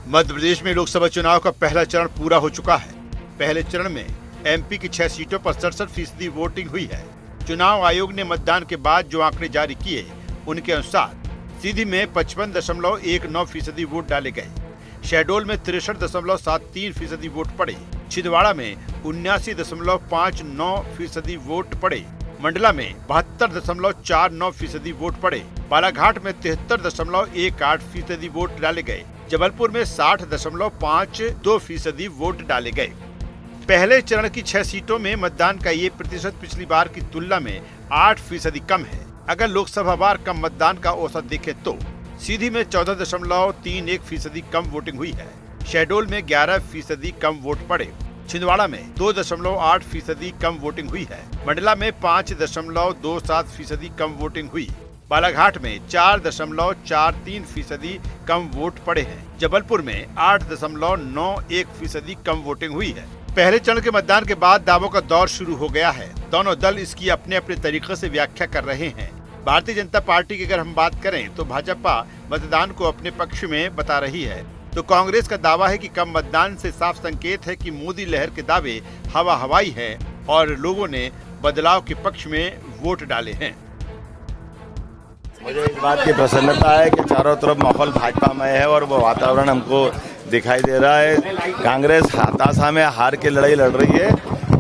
मध्य प्रदेश में लोकसभा चुनाव का पहला चरण पूरा हो चुका है। पहले चरण में एमपी की 6 सीटों पर 67% वोटिंग हुई है। चुनाव आयोग ने मतदान के बाद जो आंकड़े जारी किए, उनके अनुसार सीधी में 55.19% वोट डाले गए, शहडोल में 63.73% वोट पड़े, छिंदवाड़ा में 79.59% वोट पड़े, मंडला में 72.49% वोट पड़े, बालाघाट में 73.18% वोट डाले गए, जबलपुर में 60.52% वोट डाले गए। पहले चरण की 6 सीटों में मतदान का ये प्रतिशत पिछली बार की तुलना में 8% कम है। अगर लोकसभा वार कम मतदान का औसत देखें तो सीधी में 14.31% कम वोटिंग हुई है, शहडोल में 11% कम वोट पड़े, छिंदवाड़ा में 2.8% कम वोटिंग हुई है, मंडला में 5.27% कम वोटिंग हुई, बालाघाट में 4.43% कम वोट पड़े हैं, जबलपुर में 8.91% कम वोटिंग हुई है। पहले चरण के मतदान के बाद दावों का दौर शुरू हो गया है। दोनों दल इसकी अपने अपने तरीके से व्याख्या कर रहे हैं। भारतीय जनता पार्टी की अगर हम बात करें तो भाजपा मतदान को अपने पक्ष में बता रही है, तो कांग्रेस का दावा है कि कम मतदान से साफ संकेत है कि मोदी लहर के दावे हवा हवाई है और लोगों ने बदलाव के पक्ष में वोट डाले हैं। मुझे इस बात की प्रसन्नता है कि चारों तरफ माहौल भाजपामय है और वो वातावरण हमको दिखाई दे रहा है। कांग्रेस हताशा में हार की लड़ाई लड़ रही है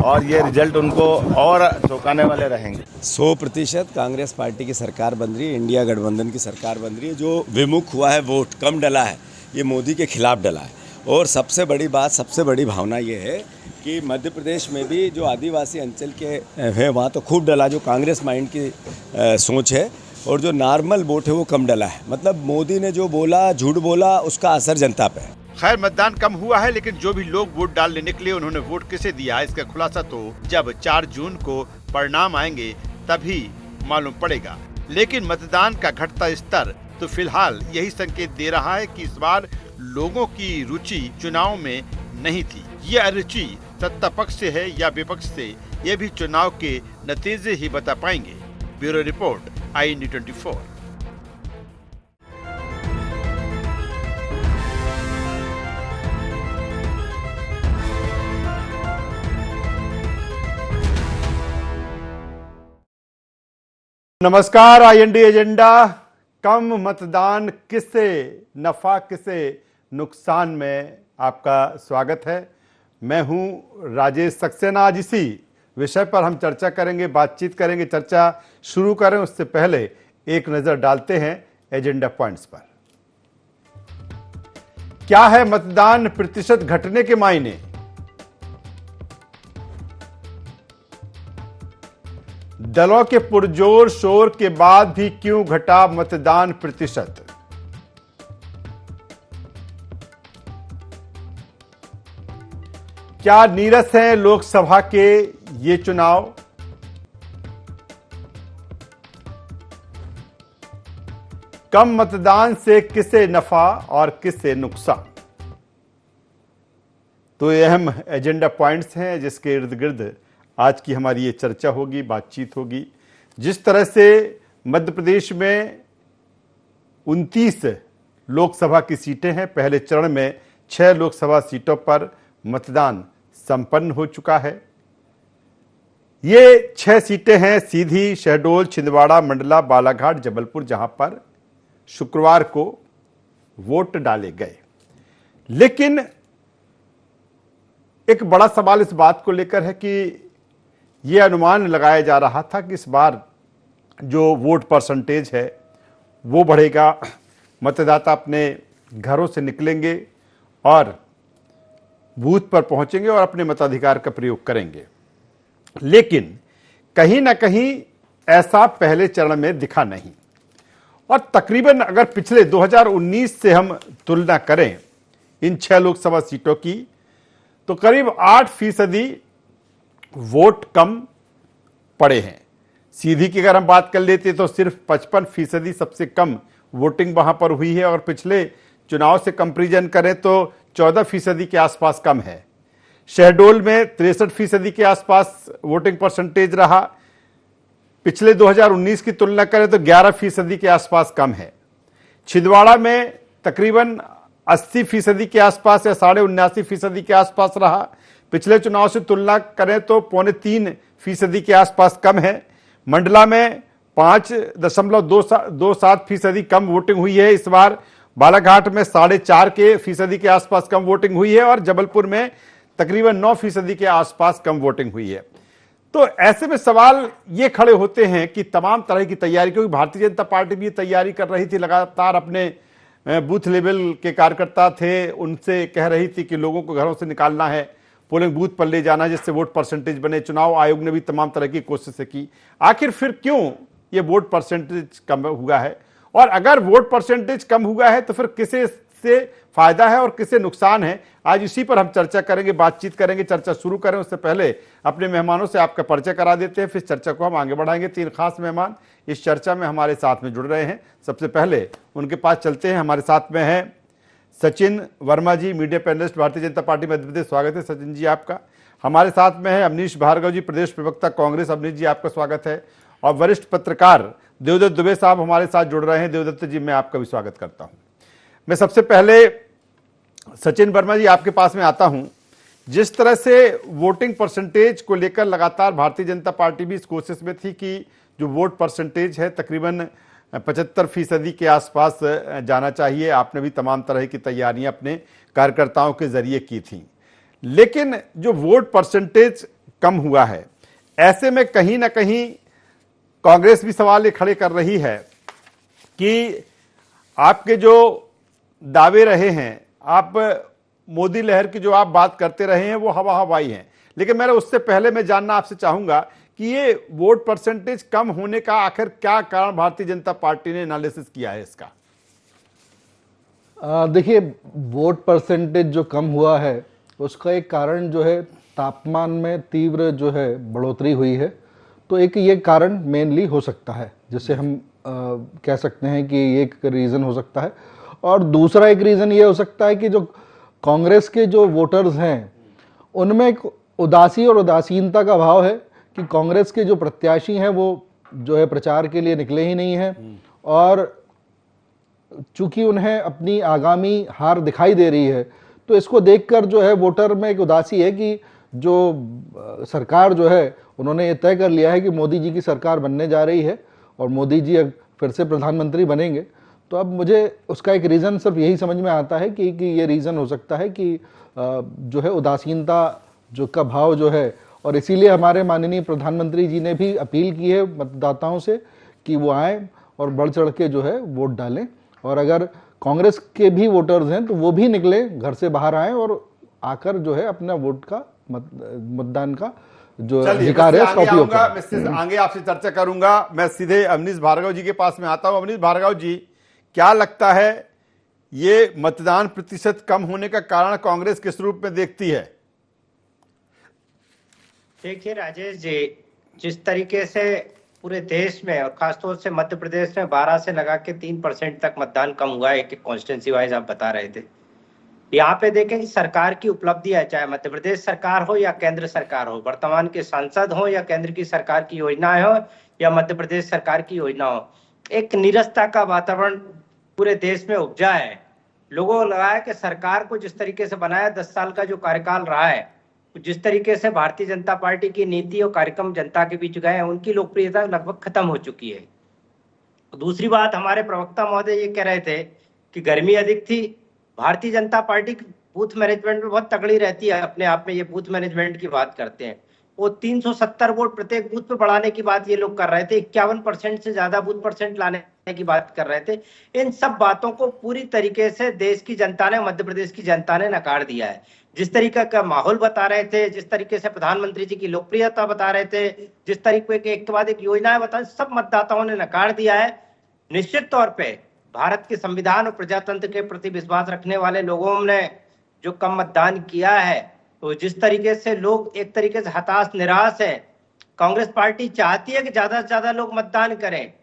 और ये रिजल्ट उनको और चौंकाने वाले रहेंगे। 100% कांग्रेस पार्टी की सरकार बन रही है, इंडिया गठबंधन की सरकार बन रही है। जो विमुख हुआ है, वोट कम डला है, ये मोदी के खिलाफ डला है। और सबसे बड़ी बात, सबसे बड़ी भावना ये है कि मध्य प्रदेश में भी जो आदिवासी अंचल के हैं वहाँ तो खूब डला, जो कांग्रेस माइंड की सोच है, और जो नॉर्मल वोट है वो कम डला है। मतलब मोदी ने जो बोला, झूठ बोला, उसका असर जनता पे है। खैर, मतदान कम हुआ है, लेकिन जो भी लोग वोट डालने निकले उन्होंने वोट किसे दिया, इसका खुलासा तो जब 4 जून को परिणाम आएंगे तभी मालूम पड़ेगा। लेकिन मतदान का घटता स्तर तो फिलहाल यही संकेत दे रहा है कि इस बार लोगों की रुचि चुनाव में नहीं थी। ये अरुचि सत्ता पक्ष से है या विपक्ष से, ये भी चुनाव के नतीजे ही बता पाएंगे। Bureau report, IND24। नमस्कार। IND agenda. कम मतदान किससे नफा, किसे नुकसान में आपका स्वागत है। मैं हूं राजेश सक्सेना। आज इसी विषय पर हम चर्चा करेंगे, बातचीत करेंगे। चर्चा शुरू करें उससे पहले एक नजर डालते हैं एजेंडा पॉइंट्स पर। क्या है मतदान प्रतिशत घटने के मायने? दलों के पुरजोर शोर के बाद भी क्यों घटा मतदान प्रतिशत? क्या नीरस है लोकसभा के ये चुनाव? कम मतदान से किसे नफा और किसे नुकसान? तो ये अहम एजेंडा पॉइंट्स हैं जिसके इर्द गिर्द आज की हमारी ये चर्चा होगी, बातचीत होगी। जिस तरह से मध्य प्रदेश में 29 लोकसभा की सीटें हैं, पहले चरण में 6 लोकसभा सीटों पर मतदान संपन्न हो चुका है। ये 6 सीटें हैं सीधी, शहडोल, छिंदवाड़ा, मंडला, बालाघाट, जबलपुर, जहां पर शुक्रवार को वोट डाले गए। लेकिन एक बड़ा सवाल इस बात को लेकर है कि यह अनुमान लगाया जा रहा था कि इस बार जो वोट परसेंटेज है वो बढ़ेगा, मतदाता अपने घरों से निकलेंगे और बूथ पर पहुंचेंगे और अपने मताधिकार का प्रयोग करेंगे। लेकिन कहीं ना कहीं ऐसा पहले चरण में दिखा नहीं। और तकरीबन अगर पिछले 2019 से हम तुलना करें इन 6 लोकसभा सीटों की, तो करीब 8% वोट कम पड़े हैं। सीधी की अगर हम बात कर लेते तो सिर्फ 55% सबसे कम वोटिंग वहां पर हुई है और पिछले चुनाव से कंपैरिजन करें तो 14% के आसपास कम है। शहडोल में 63% के आसपास वोटिंग परसेंटेज रहा, पिछले 2019 की तुलना करें तो 11% के आसपास कम है। छिंदवाड़ा में तकरीबन 80% के आसपास या 79.5% के आसपास रहा। पिछले चुनाव से तुलना करें तो 2.3% के आसपास कम है। मंडला में 5.27% कम वोटिंग हुई है इस बार। बालाघाट में 4.5% के आसपास कम वोटिंग हुई है और जबलपुर में तकरीबन 9% के आसपास कम वोटिंग हुई है। तो ऐसे में सवाल ये खड़े होते हैं कि तमाम तरह की तैयारी, क्योंकि भारतीय जनता पार्टी भी तैयारी कर रही थी, लगातार अपने बूथ लेवल के कार्यकर्ता थे, उनसे कह रही थी कि लोगों को घरों से निकालना है, पोलिंग बूथ पर ले जाना जिससे वोट परसेंटेज बने। चुनाव आयोग ने भी तमाम तरह की कोशिशें की। आखिर फिर क्यों ये वोट परसेंटेज कम हुआ है, और अगर वोट परसेंटेज कम हुआ है तो फिर किसे से फायदा है और किसे नुकसान है, आज इसी पर हम चर्चा करेंगे, बातचीत करेंगे। चर्चा शुरू करें उससे पहले अपने मेहमानों से आपका परिचय करा देते हैं, फिर चर्चा को हम आगे बढ़ाएंगे। 3 खास मेहमान इस चर्चा में हमारे साथ में जुड़ रहे हैं। सबसे पहले उनके पास चलते हैं। हमारे साथ में हैं सचिन वर्मा जी, media panelist, Bharatiya Janata party Madhya Pradesh. स्वागत है सचिन जी आपका। हमारे साथ में है अवनीश भार्गव जी, प्रदेश प्रवक्ता कांग्रेस। अवनीश जी आपका स्वागत है। और वरिष्ठ पत्रकार देवदत्त दुबे साहब हमारे साथ जुड़ रहे हैं। देवदत्त जी मैं आपका भी स्वागत करता हूं। मैं सबसे पहले सचिन वर्मा जी आपके पास में आता हूं। जिस तरह से वोटिंग परसेंटेज को लेकर लगातार भारतीय जनता पार्टी भी इस कोशिश में थी कि जो वोट परसेंटेज है तकरीबन 75% के आसपास जाना चाहिए, आपने भी तमाम तरह की तैयारियां अपने कार्यकर्ताओं के जरिए की थी, लेकिन जो वोट परसेंटेज कम हुआ है, ऐसे में कहीं ना कहीं कांग्रेस भी सवाल ये खड़े कर रही है कि आपके जो दावे रहे हैं, आप मोदी लहर की जो आप बात करते रहे हैं वो हवा हवाई हैं, लेकिन मेरा उससे पहले मैं जानना आपसे चाहूंगा कि ये वोट परसेंटेज कम होने का आखिर क्या कारण भारतीय जनता पार्टी ने एनालिसिस किया है इसका? देखिए, वोट परसेंटेज जो कम हुआ है उसका एक कारण जो है तापमान में तीव्र जो है बढ़ोतरी हुई है। तो एक ये कारण मेनली हो सकता है, जिसे हम कह सकते हैं कि ये एक रीज़न हो सकता है। और दूसरा एक रीज़न ये हो सकता है कि जो कांग्रेस के जो वोटर्स हैं उनमें एक उदासी और उदासीनता का भाव है कि कांग्रेस के जो प्रत्याशी हैं वो जो है प्रचार के लिए निकले ही नहीं हैं, और चूंकि उन्हें अपनी आगामी हार दिखाई दे रही है तो इसको देखकर जो है वोटर में एक उदासी है कि जो सरकार जो है उन्होंने ये तय कर लिया है कि मोदी जी की सरकार बनने जा रही है और मोदी जी फिर से प्रधानमंत्री बनेंगे। तो अब मुझे उसका एक रीज़न सिर्फ यही समझ में आता है कि ये रीज़न हो सकता है कि जो है उदासीनता जो का भाव जो है, और इसीलिए हमारे माननीय प्रधानमंत्री जी ने भी अपील की है मतदाताओं से कि वो आएँ और बढ़ चढ़ के जो है वोट डालें, और अगर कांग्रेस के भी वोटर्स हैं तो वो भी निकले, घर से बाहर आएँ और आकर जो है अपना वोट का मतदान का जो अधिकार है उसका उपयोग करें। आगे आपसे चर्चा करूंगा। मैं सीधे अवनीश भार्गव जी के पास में आता हूं। अवनीश भार्गव जी, क्या लगता है ये मतदान प्रतिशत कम होने का कारण कांग्रेस किस रूप में देखती है? देखिए राजेश जी, जिस तरीके से पूरे देश में और खासतौर से मध्य प्रदेश में 12 से लगा के 3% तक मतदान कम हुआ है, एक कॉन्स्टिट्यूंसी वाइज आप बता रहे थे। यहाँ पे देखें कि सरकार की उपलब्धि है, चाहे मध्य प्रदेश सरकार हो या केंद्र सरकार हो, वर्तमान के सांसद हो या केंद्र की सरकार की योजनाएं हो या मध्य प्रदेश सरकार की योजना हो, एक निरस्ता का वातावरण पूरे देश में उपजा है। लोगों को लगा है कि सरकार को जिस तरीके से बनाया 10 साल का जो कार्यकाल रहा है, जिस तरीके से भारतीय जनता पार्टी की नीति और कार्यक्रम जनता के बीच गए हैं, उनकी लोकप्रियता लगभग खत्म हो चुकी है। दूसरी बात, हमारे प्रवक्ता महोदय ये कह रहे थे कि गर्मी अधिक थी। Bharatiya Janata party booth management में बहुत तगड़ी रहती है, अपने आप में ये बूथ मैनेजमेंट की बात करते हैं। वो 370 वोट प्रत्येक बूथ पे बढ़ाने की बात ये लोग कर रहे थे, 51% से ज्यादा बूथ परसेंट लाने की बात कर रहे थे। इन सब बातों को पूरी तरीके से देश की जनता ने, मध्य प्रदेश की जनता ने नकार दिया है। जिस तरीके का माहौल बता रहे थे, जिस तरीके से प्रधानमंत्री जी की लोकप्रियता बता रहे थे, जिस तरीके के एक के बाद एक योजनाएं बता, सब मतदाताओं ने नकार दिया है। निश्चित तौर पे भारत के संविधान और प्रजातंत्र के प्रति विश्वास रखने वाले लोगों ने जो कम मतदान किया है, तो जिस तरीके से लोग एक तरीके से हताश निराश है, कांग्रेस पार्टी चाहती है कि ज्यादा से ज्यादा लोग मतदान करें,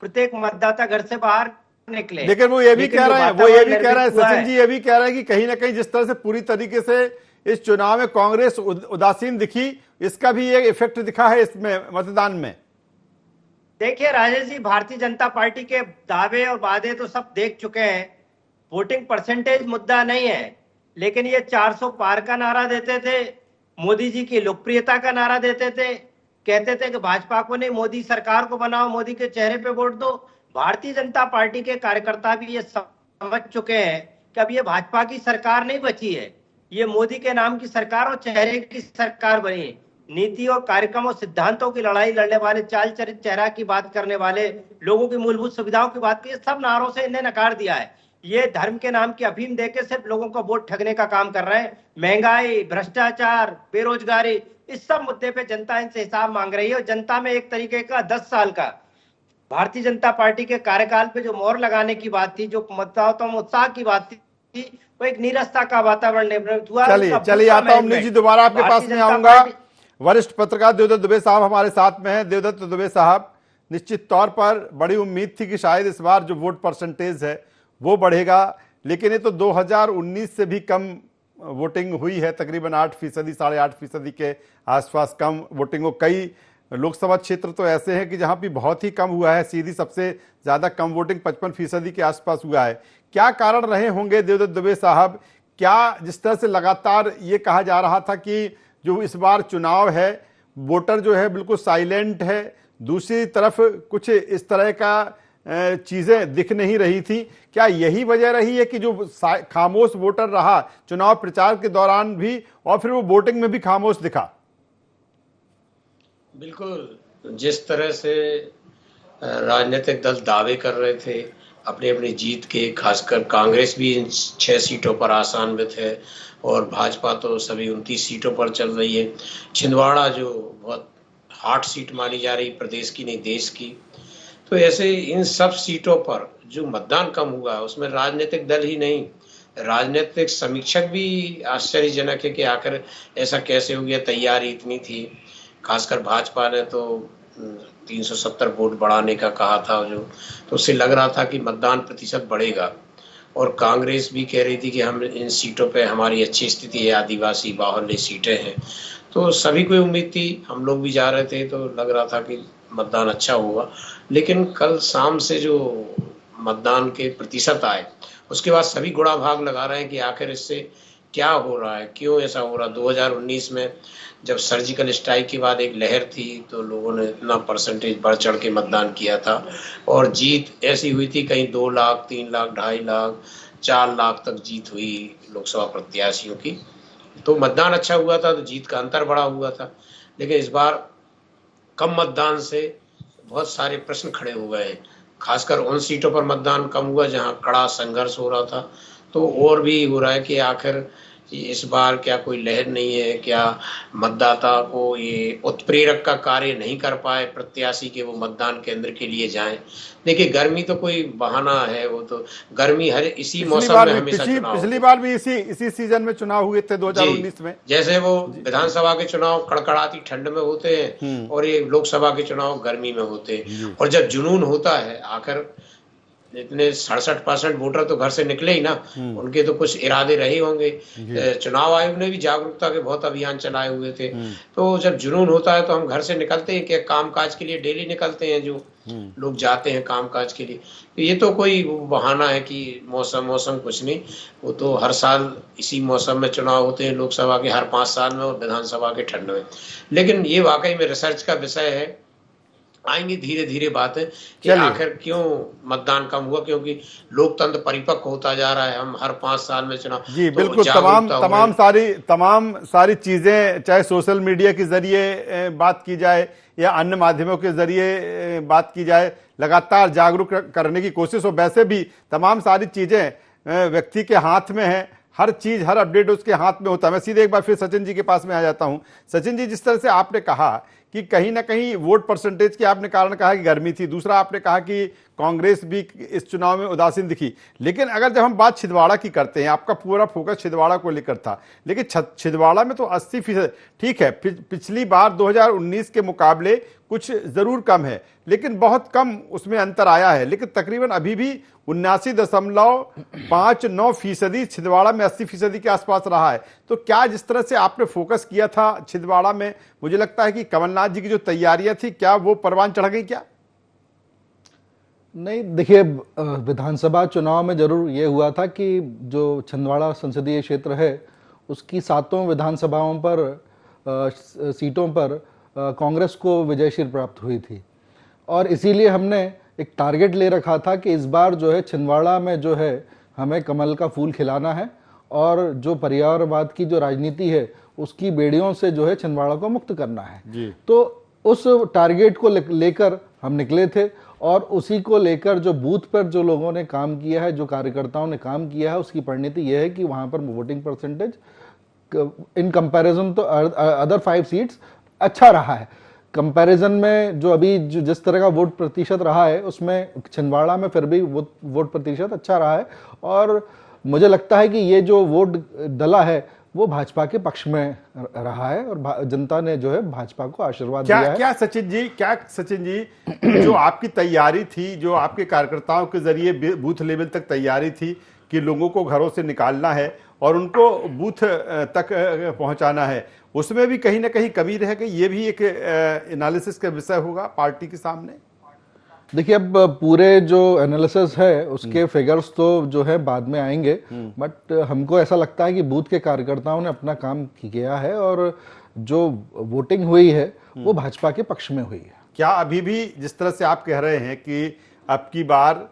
प्रत्येक मतदाता घर से बाहर निकले। लेकिन वो ये भी कह रहे हैं, सचिन जी ये भी कह रहे हैं कि कहीं ना कहीं जिस तरह से पूरी तरीके से इस चुनाव में कांग्रेस उदासीन दिखी, इसका भी एक इफेक्ट दिखा है इसमें मतदान में। देखिए राजेश जी, भारतीय जनता पार्टी के दावे और वादे तो सब देख चुके हैं। वोटिंग परसेंटेज मुद्दा नहीं है, लेकिन ये 400 पार का नारा देते थे, मोदी जी की लोकप्रियता का नारा देते थे, कहते थे कि भाजपा को नहीं, मोदी सरकार को बनाओ, मोदी के चेहरे पे वोट दो। भारतीय जनता पार्टी के कार्यकर्ता भी ये समझ चुके हैं कि अब ये भाजपा की सरकार नहीं बची है, ये मोदी के नाम की सरकार और चेहरे की सरकार बनी है। नीति और कार्यक्रम और सिद्धांतों की लड़ाई लड़ने वाले, चाल चरित्र चेहरा की बात करने वाले, लोगों की मूलभूत सुविधाओं की बात की, सब नारों से इन्हें नकार दिया है। ये धर्म के नाम की अफीम देके सिर्फ लोगों का वोट ठगने का काम कर रहे हैं। महंगाई, भ्रष्टाचार, बेरोजगारी, इस सब मुद्दे पे जनता इनसे हिसाब मांग रही है। और जनता में एक तरीके का 10 साल का भारतीय जनता पार्टी के कार्यकाल पे जो मोहर लगाने की बात थी, जो मतदाताओं में उत्साह की बात थी, वो एक नीरसता का वातावरण निर्मित हुआ। चलिए आता हूं अमनीश जी, दोबारा आपके पास में आऊंगा। वरिष्ठ पत्रकार देवदत्त दुबे साहब हमारे साथ में हैं। देवदत्त दुबे साहब, निश्चित तौर पर बड़ी उम्मीद थी कि शायद इस बार जो वोट परसेंटेज है वो बढ़ेगा, लेकिन ये तो 2019 से भी कम वोटिंग हुई है, तकरीबन 8%, 8.5% के आसपास कम वोटिंग हो। कई लोकसभा क्षेत्र तो ऐसे हैं कि जहां भी बहुत ही कम हुआ है, सीधी सबसे ज्यादा कम वोटिंग 55% के आसपास हुआ है। क्या कारण रहे होंगे देवदत्त दुबे साहब? क्या जिस तरह से लगातार ये कहा जा रहा था कि जो इस बार चुनाव है वोटर जो है बिल्कुल साइलेंट है, दूसरी तरफ कुछ इस तरह का चीजें दिख नहीं रही थी, क्या यही वजह रही है कि जो खामोश वोटर रहा चुनाव प्रचार के दौरान भी और फिर वो वोटिंग में भी खामोश दिखा? बिल्कुल, जिस तरह से राजनीतिक दल दावे कर रहे थे अपनी अपनी जीत के, खासकर कांग्रेस भी इन 6 सीटों पर आशान्वित है और भाजपा तो सभी 29 सीटों पर चल रही है। छिंदवाड़ा जो बहुत हॉट सीट मानी जा रही, प्रदेश की नहीं देश की, तो ऐसे इन सब सीटों पर जो मतदान कम हुआ है उसमें राजनीतिक दल ही नहीं, राजनीतिक समीक्षक भी आश्चर्यजनक है कि आखिर ऐसा कैसे हो गया। तैयारी इतनी थी, खासकर भाजपा ने तो 370 वोट बढ़ाने का कहा था जो, तो उससे लग रहा था कि मतदान प्रतिशत बढ़ेगा। और कांग्रेस भी कह रही थी कि हम इन सीटों पे हमारी अच्छी स्थिति है, आदिवासी बाहुल्य सीटें हैं, तो सभी को उम्मीद थी। हम लोग भी जा रहे थे तो लग रहा था कि मतदान अच्छा होगा। लेकिन कल शाम से जो मतदान के प्रतिशत आए उसके बाद सभी गुणा भाग लगा रहे हैं कि आखिर इससे क्या हो रहा है, क्यों ऐसा हो रहा। 2019 में जब सर्जिकल स्ट्राइक के बाद एक लहर थी तो लोगों ने इतना परसेंटेज बढ़ चढ़ के मतदान किया था और जीत ऐसी हुई थी, कहीं 2 लाख, 3 लाख, 2.5 लाख, 4 लाख तक जीत हुई लोकसभा प्रत्याशियों की। तो मतदान अच्छा हुआ था तो जीत का अंतर बड़ा हुआ था। लेकिन इस बार कम मतदान से बहुत सारे प्रश्न खड़े हो गए हैं, खासकर उन सीटों पर मतदान कम हुआ जहां कड़ा संघर्ष हो रहा था। तो और भी हो रहा है कि आखिर इस बार क्या कोई लहर नहीं है, क्या मतदाता को ये उत्प्रेरक का कार्य नहीं कर पाए प्रत्याशी के वो मतदान केंद्र के लिए जाएं। देखिए गर्मी तो कोई बहाना है, वो तो गर्मी हर इसी मौसम में हमेशा चुनाव, पिछली बार भी इसी सीजन में चुनाव हुए थे 2019 में। जैसे वो विधानसभा के चुनाव कड़कड़ाती ठंड में होते हैं और ये लोकसभा के चुनाव गर्मी में होते हैं। और जब जुनून होता है, आखिर इतने 67% वोटर तो घर से निकले ही ना, उनके तो कुछ इरादे रहे होंगे। चुनाव आयोग ने भी जागरूकता के बहुत अभियान चलाए हुए थे। तो जब जुनून होता है तो हम घर से निकलते हैं, क्या कामकाज के लिए डेली निकलते हैं, जो लोग जाते हैं कामकाज के लिए। तो ये तो कोई बहाना है कि मौसम कुछ नहीं, वो तो हर साल इसी मौसम में चुनाव होते हैं, लोकसभा के हर 5 साल में और विधानसभा के ठंड में। लेकिन ये वाकई में रिसर्च का विषय है, आएंगे धीरे धीरे बात है कि आखिर क्यों मतदान कम हुआ, क्योंकि लोकतंत्र परिपक्व होता जा रहा है। हम हर 5 साल में चुनाव, जी बिल्कुल, तमाम सारी चीजें, चाहे सोशल मीडिया के जरिए बात की जाए या अन्य माध्यमों के जरिए बात की जाए, लगातार जागरूक करने की कोशिश हो। वैसे भी तमाम सारी चीजें व्यक्ति के हाथ में है, हर चीज, हर अपडेट उसके हाथ में होता है। मैं सीधे एक बार फिर सचिन जी के पास में आ जाता हूं। सचिन जी, जिस तरह से आपने कहा कि कहीं ना कहीं वोट परसेंटेज के आपने कारण कहा कि गर्मी थी, दूसरा आपने कहा कि कांग्रेस भी इस चुनाव में उदासीन दिखी, लेकिन अगर जब हम बात छिंदवाड़ा की करते हैं, आपका पूरा फोकस छिंदवाड़ा को लेकर था, लेकिन छिंदवाड़ा में तो 80%, ठीक है पिछली बार 2019 के मुकाबले कुछ जरूर कम है, लेकिन बहुत कम उसमें अंतर आया है, लेकिन तकरीबन अभी भी 79.59% छिंदवाड़ा में 80% के आसपास रहा है। तो क्या जिस तरह से आपने फोकस किया था छिंदवाड़ा में, मुझे लगता है कि कमलनाथ जी की जो तैयारियां थी, क्या वो परवान चढ़ गई क्या? नहीं, देखिए, विधानसभा चुनाव में जरूर ये हुआ था कि जो छिंदवाड़ा संसदीय क्षेत्र है उसकी 7 विधानसभाओं पर सीटों पर कांग्रेस को विजयश्री प्राप्त हुई थी और इसीलिए हमने एक टारगेट ले रखा था कि इस बार जो है छिंदवाड़ा में जो है हमें कमल का फूल खिलाना है और जो पर्यावरणवाद की जो राजनीति है उसकी बेड़ियों से जो है छिंदवाड़ा को मुक्त करना है जी। तो उस टारगेट को लेकर हम निकले थे और उसी को लेकर जो बूथ पर जो लोगों ने काम किया है, जो कार्यकर्ताओं ने काम किया है, उसकी परिणति यह है कि वहां पर वोटिंग परसेंटेज इन कंपैरिजन तो अदर 5 सीट्स अच्छा रहा है। कंपैरिजन में जो अभी जिस तरह का वोट प्रतिशत रहा है उसमें छिंदवाड़ा में फिर भी वोट प्रतिशत अच्छा रहा है और मुझे लगता है कि ये जो वोट डला है वो भाजपा के पक्ष में रहा है और जनता ने जो है भाजपा को आशीर्वाद दिया है। क्या सचिन जी जो आपकी तैयारी थी, जो आपके कार्यकर्ताओं के जरिए बूथ लेवल तक तैयारी थी कि लोगों को घरों से निकालना है और उनको बूथ तक पहुंचाना है, उसमें भी कहीं ना कहीं कमी रह गई, ये भी एक एनालिसिस का विषय होगा पार्टी के सामने। देखिए, अब पूरे जो एनालिसिस है उसके फिगर्स तो जो है बाद में आएंगे, बट हमको ऐसा लगता है कि बूथ के कार्यकर्ताओं ने अपना काम किया है और जो वोटिंग हुई है वो भाजपा के पक्ष में हुई है। क्या अभी भी जिस तरह से आप कह रहे हैं कि अब की बार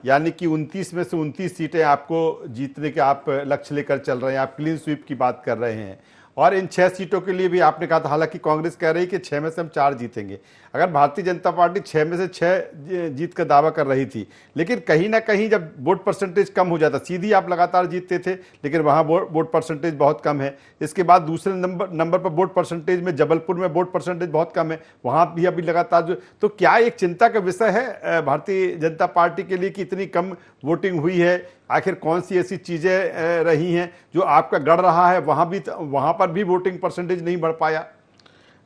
यानी कि 29 में से 29 सीटें आपको जीतने के आप लक्ष्य लेकर चल रहे हैं, आप क्लीन स्वीप की बात कर रहे हैं और इन 6 सीटों के लिए भी आपने कहा था, हालांकि कांग्रेस कह रही है कि 6 में से हम 4 जीतेंगे। अगर भारतीय जनता पार्टी 6 में से 6 जीत का दावा कर रही थी, लेकिन कहीं ना कहीं जब वोट परसेंटेज कम हो जाता, सीधी आप लगातार जीतते थे लेकिन वहां वोट परसेंटेज बहुत कम है। इसके बाद दूसरे नंबर पर वोट परसेंटेज में जबलपुर में वोट परसेंटेज बहुत कम है, वहां भी अभी लगातार तो क्या एक चिंता का विषय है भारतीय जनता पार्टी के लिए कि इतनी कम वोटिंग हुई है? आखिर कौन सी ऐसी चीजें रही हैं जो आपका गढ़ रहा है, वहां पर भी वोटिंग परसेंटेज नहीं बढ़ पाया?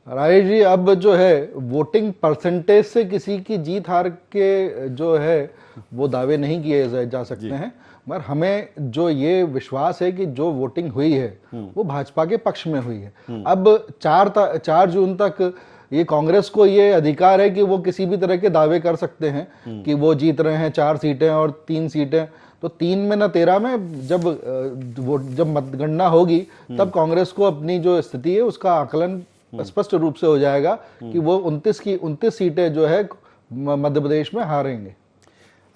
राय जी, अब जो है वोटिंग परसेंटेज से किसी की जीत हार के जो है वो दावे नहीं किए जा सकते हैं, मगर हमें जो ये विश्वास है कि जो वोटिंग हुई है वो भाजपा के पक्ष में हुई है। अब 4 जून तक ये कांग्रेस को ये अधिकार है कि वो किसी भी तरह के दावे कर सकते हैं कि वो जीत रहे हैं 4 सीटें और 3 सीटें, तो 3 में न 13 में जब मतगणना होगी तब कांग्रेस को अपनी जो स्थिति है उसका आकलन स्पष्ट रूप से हो जाएगा कि वो 29 सीटें जो है मध्य प्रदेश में हारेंगे।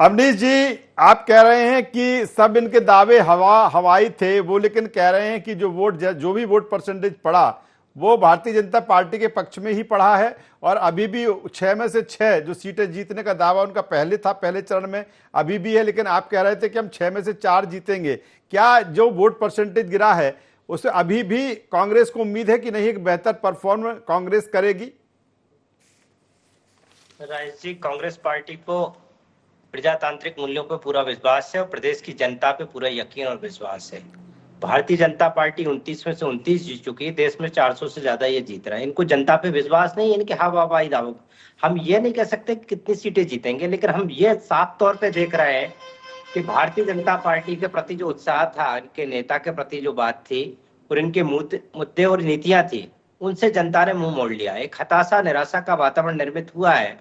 अवनीश जी, आप कह रहे हैं कि सब इनके दावे हवाई थे वो, लेकिन कह रहे हैं कि जो भी वोट परसेंटेज पड़ा वो भारतीय जनता पार्टी के पक्ष में ही पड़ा है और अभी भी 6 में से 6 जो सीटें जीतने का दावा उनका पहले था, पहले चरण में अभी भी है, लेकिन आप कह रहे थे कि हम 6 में से 4 जीतेंगे। क्या जो वोट परसेंटेज गिरा है उससे अभी भी कांग्रेस को उम्मीद है कि नहीं एक बेहतर परफॉर्म कांग्रेस करेगी? राजेश जी, कांग्रेस पार्टी को प्रजातांत्रिक मूल्यों पर पूरा विश्वास है और प्रदेश की जनता पे पूरा यकीन और विश्वास है। भारतीय जनता पार्टी 29 में से 29 जीत चुकी है, देश में 400 से ज्यादा ये जीत रहा है। इनको जनता पे विश्वास नहीं है, इनके हवाबाजी दावों। हम ये नहीं कह सकते कि कितनी सीटें जीतेंगे, लेकिन हम ये साफ तौर पे देख रहे हैं कि भारतीय जनता पार्टी के प्रति जो उत्साह था, इनके नेता के प्रति जो बात थी और इनके मुद्दे और नीतियां थी, उनसे जनता ने मुंह मोड़ लिया। एक हताशा निराशा का वातावरण निर्मित हुआ है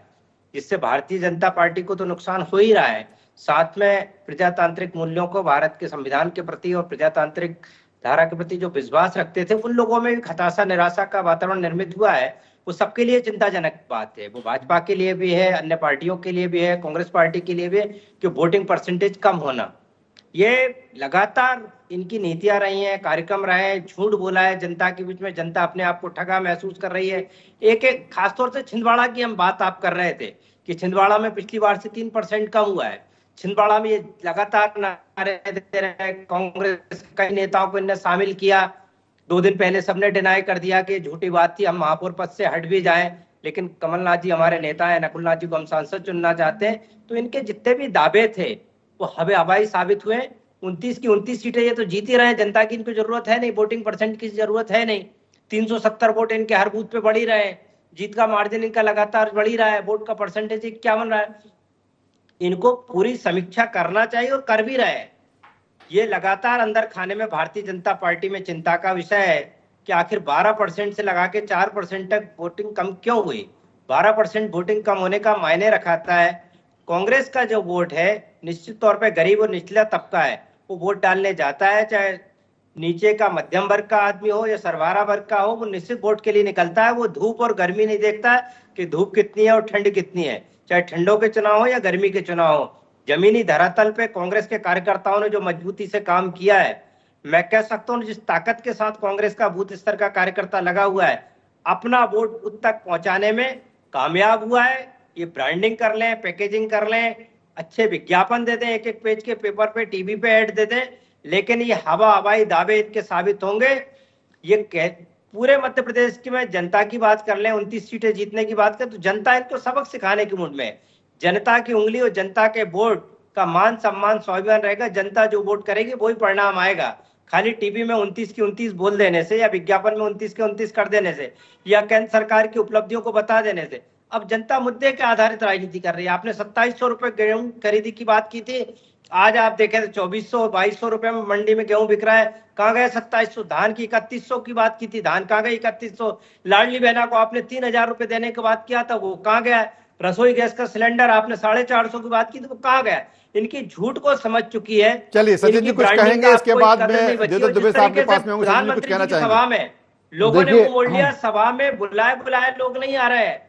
जिससे भारतीय जनता पार्टी को तो नुकसान हो ही रहा है, साथ में प्रजातांत्रिक मूल्यों को, भारत के संविधान के प्रति और प्रजातांत्रिक धारा के प्रति जो विश्वास रखते थे उन लोगों में भी हताशा निराशा का वातावरण निर्मित हुआ है। वो सबके लिए चिंताजनक बात है, वो भाजपा के लिए भी है, अन्य पार्टियों के लिए भी है, कांग्रेस पार्टी के लिए भी है कि वोटिंग परसेंटेज कम होना। ये लगातार इनकी नीतियां रही हैं, कार्यक्रम रहे हैं, झूठ बोला है जनता के बीच में, जनता अपने आप को ठगा महसूस कर रही है। एक खासतौर से छिंदवाड़ा की हम बात आप कर रहे थे कि छिंदवाड़ा में पिछली बार से 3% कम हुआ है। छिंदवाड़ा में ये लगातार नारे दे रहे हैं, कांग्रेस कई नेताओं को इनने शामिल किया। 2 दिन पहले सबने डिनाई कर दिया कि झूठी बात थी, हम महापौर पद से हट भी जाएं, लेकिन कमलनाथ जी हमारे नेता है, नकुलनाथ जी को हम सांसद चुनना चाहते हैं। तो इनके जितने भी दावे थे वो हवाई साबित हुए। 29 की 29 सीटें ये तो जीत ही रहे हैं, जनता की इनको जरूरत है नहीं, वोटिंग परसेंट की जरूरत है नहीं। 370 वोट इनके हर बूथ पे बढ़ ही रहे हैं, जीत का मार्जिन इनका लगातार बढ़ ही रहा है, वोट का परसेंटेज क्या बन रहा है। इनको पूरी समीक्षा करना चाहिए और कर भी रहे हैं। ये लगातार अंदर खाने में भारतीय जनता पार्टी में चिंता का विषय है कि आखिर 12% से लगा के 4% तक वोटिंग कम क्यों हुई। 12% वोटिंग कम होने का मायने रखाता है कांग्रेस का जो वोट है निश्चित तौर पे गरीब और निचला तबका है, वो वोट डालने जाता है, चाहे नीचे का मध्यम वर्ग का आदमी हो या सरवारा वर्ग का हो, वो निश्चित वोट के लिए निकलता है। वो धूप और गर्मी नहीं देखता है कि धूप कितनी है और ठंड कितनी है, चाहे ठंडों के चुनाव हो या गर्मी के चुनाव हो। जमीनी धरातल पे कांग्रेस के कार्यकर्ताओं ने जो मजबूती से काम किया है, मैं कह सकता हूँ जिस ताकत के साथ कांग्रेस का बूथ स्तर का कार्यकर्ता लगा हुआ है, अपना वोट उस तक पहुंचाने में कामयाब हुआ है। ये ब्रांडिंग कर लें, पैकेजिंग कर लें, अच्छे विज्ञापन दे दें, एक एक पेज के पेपर पे, टीवी पे ऐड दे दें, लेकिन ये हवाई दावे इनके साबित होंगे। ये पूरे मध्य प्रदेश की में जनता की बात कर लें, 29 सीटें जीतने की बात करें तो जनता इनको सबक सिखाने की मूड में है। जनता की उंगली और जनता के वोट का मान सम्मान स्वाभिमान रहेगा। जनता जो वोट करेगी वही परिणाम आएगा। खाली टीवी में 29 की 29 बोल देने से या विज्ञापन में 29 के 29 कर देने से या केंद्र सरकार की उपलब्धियों को बता देने से अब जनता मुद्दे के आधारित राजनीति कर रही है। आपने 2700 रुपए गेहूं खरीदी की बात की थी, आज आप देखें तो 2400-2200 रुपए में मंडी में गेहूं बिक रहा है। कहाँ गए 2700? धान की 3100 की बात की थी, धान कहाँ गई 3100? लाडली बहना को आपने 3000 रुपए देने की बात किया था, वो कहाँ गया? रसोई गैस का सिलेंडर आपने 450 की बात की थी, वो कहाँ गया? इनकी झूठ को समझ चुकी है। चलिए सचिन जी कुछ कहेंगे, इसके बाद में देवदत्त दुबे साहब के पास में होंगे। सचिन जी कुछ कहना चाहेंगे? सभा में लोगों ने मुंह मोड़ लिया, सभा में बुलाए लोग नहीं आ रहे हैं।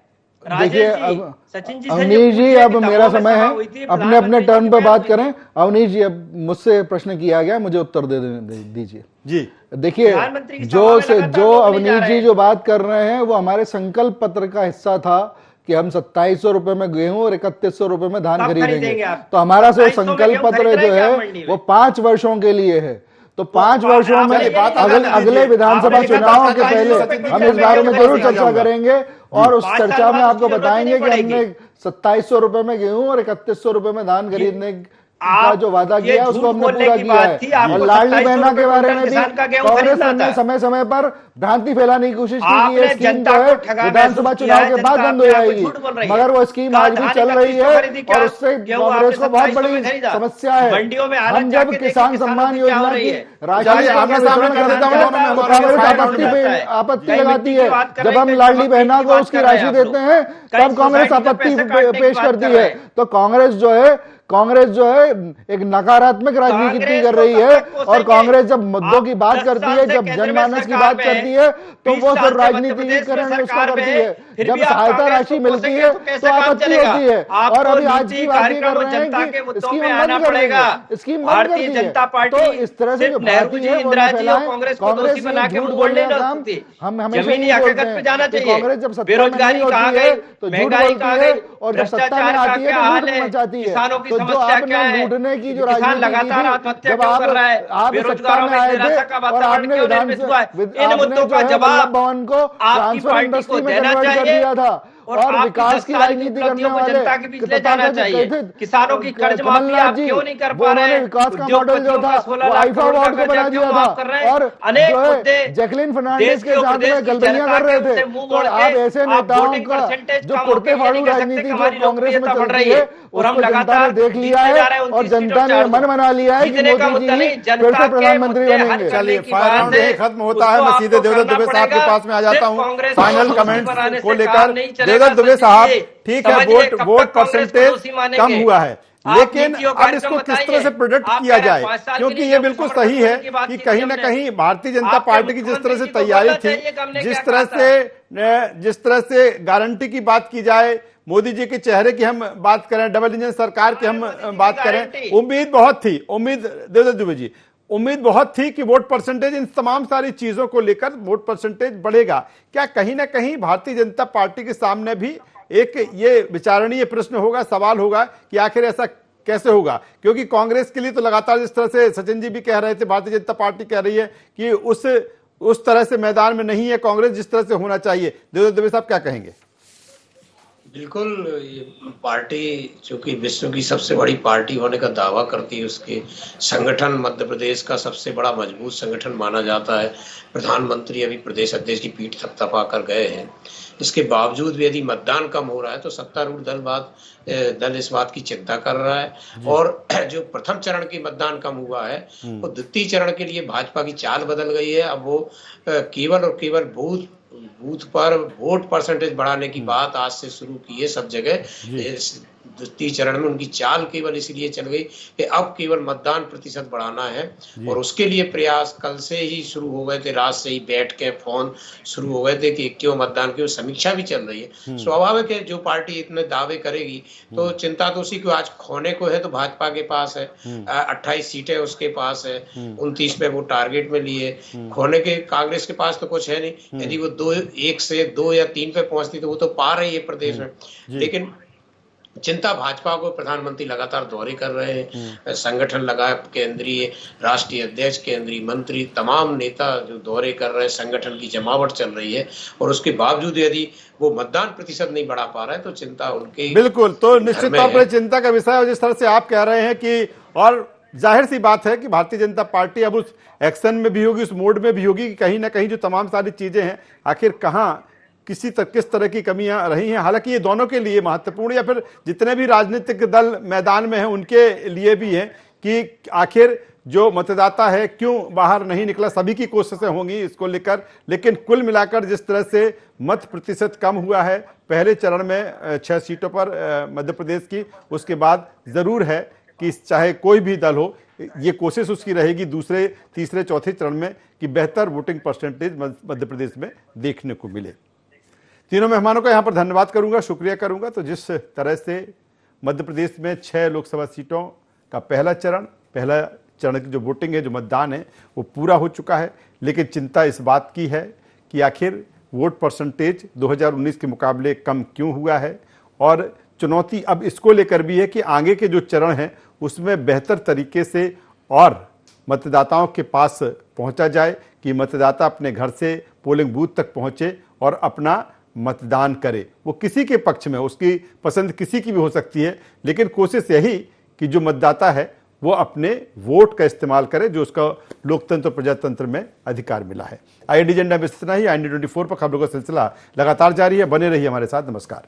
देखिए अवनीश जी, अब मेरा समय है, अपने अपने टर्न पर बात करें। अवनीश जी, अब मुझसे प्रश्न किया गया, मुझे उत्तर दे दीजिए जी। देखिए जो अवनीश जी जो बात कर रहे हैं वो हमारे संकल्प पत्र का हिस्सा था कि हम 2700 रुपए में गेहूं और 3100 रुपए में धान खरीदेंगे। तो हमारा जो संकल्प पत्र जो है वो 5 वर्षों के लिए है। तो 5 वर्षों में अगले विधानसभा चुनाव के पहले हम इस बारे में जरूर चर्चा करेंगे और उस चर्चा में आपको बताएंगे कि हमने 2700 रुपए में गेहूं और 3100 रुपए में धान खरीदने का जो वादा किया है उसको हमने पूरा किया है। और लाडली बहना के बारे में भी कांग्रेस ने समय समय पर भ्रांति फैलाने की कोशिश की है। स्कीम जो है विधानसभा चुनाव के बाद बंद हो जाएगी, मगर वो स्कीम आज भी चल रही है और उससे कांग्रेस को बहुत बड़ी समस्या है। हम जब किसान सम्मान योजना की राशि आपत्ति लगाती है, जब हम लाडली बहना को उसकी राशि देते हैं तब कांग्रेस आपत्ति पेश करती है। तो कांग्रेस जो है एक नकारात्मक राजनीति कर रही है। और कांग्रेस जब मुद्दों की बात करती है, जब जनमानस की बात करती है तो वो फिर राजनीतिकरण उसका करती है। जब सहायता राशि मिलती है तो आपत्ति होती है। और अभी आज की बात ये कर रहे हैं कि स्कीम बंद कर देंगे, स्कीम बंद कर दी है। तो इस तरह से जो भारतीय है कांग्रेस झूठ बोलने का काम हम हमेशा नहीं बोलते हैं। कांग्रेस जब सत्ता में नहीं होती है तो झूठ बोलती है और जब सत्ता में आती है तो झूठ मचाती है। तो जो आपने लूटने की जो राजनीति लगातार आत्महत्या कर रहा है, आप सत्ता में आए थे और आपने वल्लभ भवन को ट्रांसफर इंडस्ट्री में कन्वर्ट कर दिया था और विकास की राजनीति करने वाले जनता के बीच ले जाना चाहिए। किसानों की कर्ज माफी आप क्यों नहीं कर पा रहे हैं? विकास का मॉडल जो था वो आईफा अवार्ड को बना दिया था और जो है जैकलिन फर्नांडिस के साथ में गलतियां कर रहे थे। तो आप ऐसे नेताओं का जो कुर्ते फाड़ू राजनीति जो कांग्रेस में चल रही है उसको जनता ने देख लिया है और जनता ने मन बना लिया है कि मोदी जी फिर से प्रधानमंत्री बनेंगे। चलिए फाइनल राउंड खत्म होता है। मैं सीधे देवदत्त दुबे साहब के पास में आ जाता हूँ फाइनल कमेंट को लेकर। देवदत्त दुबे साहब, ठीक है वोट परसेंटेज कम हुआ है, लेकिन अब इसको किस तरह से प्रोडक्ट किया जाए, क्योंकि ये बिल्कुल सही है कि कहीं ना कहीं भारतीय जनता पार्टी की जिस तरह से तैयारी थी, जिस तरह से गारंटी की बात की जाए, मोदी जी के चेहरे की हम बात करें, डबल इंजन सरकार की हम बात करें, उम्मीद बहुत थी, देवदत्त दुबे जी उम्मीद बहुत थी कि वोट परसेंटेज इन तमाम सारी चीजों को लेकर वोट परसेंटेज बढ़ेगा। क्या कहीं ना कहीं भारतीय जनता पार्टी के सामने भी एक ये विचारणीय प्रश्न होगा, सवाल होगा कि आखिर ऐसा कैसे होगा? क्योंकि कांग्रेस के लिए तो लगातार जिस तरह से सचिन जी भी कह रहे थे, भारतीय जनता पार्टी कह रही है कि उस तरह से मैदान में नहीं है कांग्रेस जिस तरह से होना चाहिए। देवदत्त दुबे साहब क्या कहेंगे? बिल्कुल, ये पार्टी चूंकि विश्व की सबसे बड़ी पार्टी होने का दावा करती है, उसके संगठन मध्य प्रदेश का सबसे बड़ा मजबूत संगठन माना जाता है। प्रधानमंत्री अभी प्रदेश अध्यक्ष की पीठ थपथपा कर गए हैं। इसके बावजूद भी यदि मतदान कम हो रहा है तो सत्तारूढ़ दल इस बात की चिंता कर रहा है। और जो प्रथम चरण की मतदान कम हुआ है वो द्वितीय चरण के लिए भाजपा की चाल बदल गई है। अब वो केवल और केवल बूथ पर वोट परसेंटेज बढ़ाने की बात आज से शुरू की है सब जगह। द्वितीय चरण में उनकी चाल केवल इसलिए चल गई कि अब केवल मतदान प्रतिशत बढ़ाना है और उसके लिए प्रयास कल से ही शुरू हो गए थे, रात से ही बैठ के फोन शुरू हो गए थे कि क्यों मतदान की समीक्षा भी चल रही है। स्वाभाविक है, जो पार्टी इतने दावे करेगी तो चिंता तो उसी को आज खोने को है, तो भाजपा के पास है 28 सीटें उसके पास है, 29 पे वो टारगेट में लिए, खोने के कांग्रेस के पास तो कुछ है नहीं। यदि वो 1 से 2 या 3 पे पहुंचती तो वो तो पा रही है प्रदेश में, लेकिन चिंता भाजपा को प्रधानमंत्री लगातार दौरे कर रहे हैं, संगठन लगा, केंद्रीय राष्ट्रीय अध्यक्ष, केंद्रीय मंत्री, तमाम नेता जो दौरे कर रहे हैं, संगठन की जमावट चल रही है और उसके बावजूद यदि वो मतदान प्रतिशत नहीं बढ़ा पा रहा है तो चिंता उनके बिल्कुल, तो निश्चित तौर पर चिंता का विषय है। और जिस तरह से आप कह रहे हैं कि, और जाहिर सी बात है कि भारतीय जनता पार्टी अब उस एक्शन में भी होगी, उस मोड में भी होगी कि कहीं ना कहीं जो तमाम सारी चीजें हैं आखिर कहाँ किस तरह की कमियां रही हैं। हालांकि ये दोनों के लिए महत्वपूर्ण, या फिर जितने भी राजनीतिक दल मैदान में हैं उनके लिए भी है कि आखिर जो मतदाता है क्यों बाहर नहीं निकला। सभी की कोशिशें होंगी इसको लेकर, लेकिन कुल मिलाकर जिस तरह से मत प्रतिशत कम हुआ है पहले चरण में 6 सीटों पर मध्य प्रदेश की, उसके बाद जरूर है कि चाहे कोई भी दल हो, ये कोशिश उसकी रहेगी दूसरे, तीसरे, चौथे चरण में कि बेहतर वोटिंग परसेंटेज मध्य प्रदेश में देखने को मिले। तीनों मेहमानों का यहाँ पर धन्यवाद करूंगा, शुक्रिया करूंगा। तो जिस तरह से मध्य प्रदेश में 6 लोकसभा सीटों का पहला चरण की जो वोटिंग है, जो मतदान है, वो पूरा हो चुका है, लेकिन चिंता इस बात की है कि आखिर वोट परसेंटेज 2019 के मुकाबले कम क्यों हुआ है। और चुनौती अब इसको लेकर भी है कि आगे के जो चरण हैं उसमें बेहतर तरीके से और मतदाताओं के पास पहुंचा जाए कि मतदाता अपने घर से पोलिंग बूथ तक पहुंचे और अपना मतदान करे। वो किसी के पक्ष में, उसकी पसंद किसी की भी हो सकती है, लेकिन कोशिश यही कि जो मतदाता है वो अपने वोट का इस्तेमाल करे, जो उसका लोकतंत्र प्रजातंत्र में अधिकार मिला है। IND एजेंडा में इतना ही। IND 24 पर खबरों का सिलसिला लगातार जारी है, बने रहिए हमारे साथ। नमस्कार।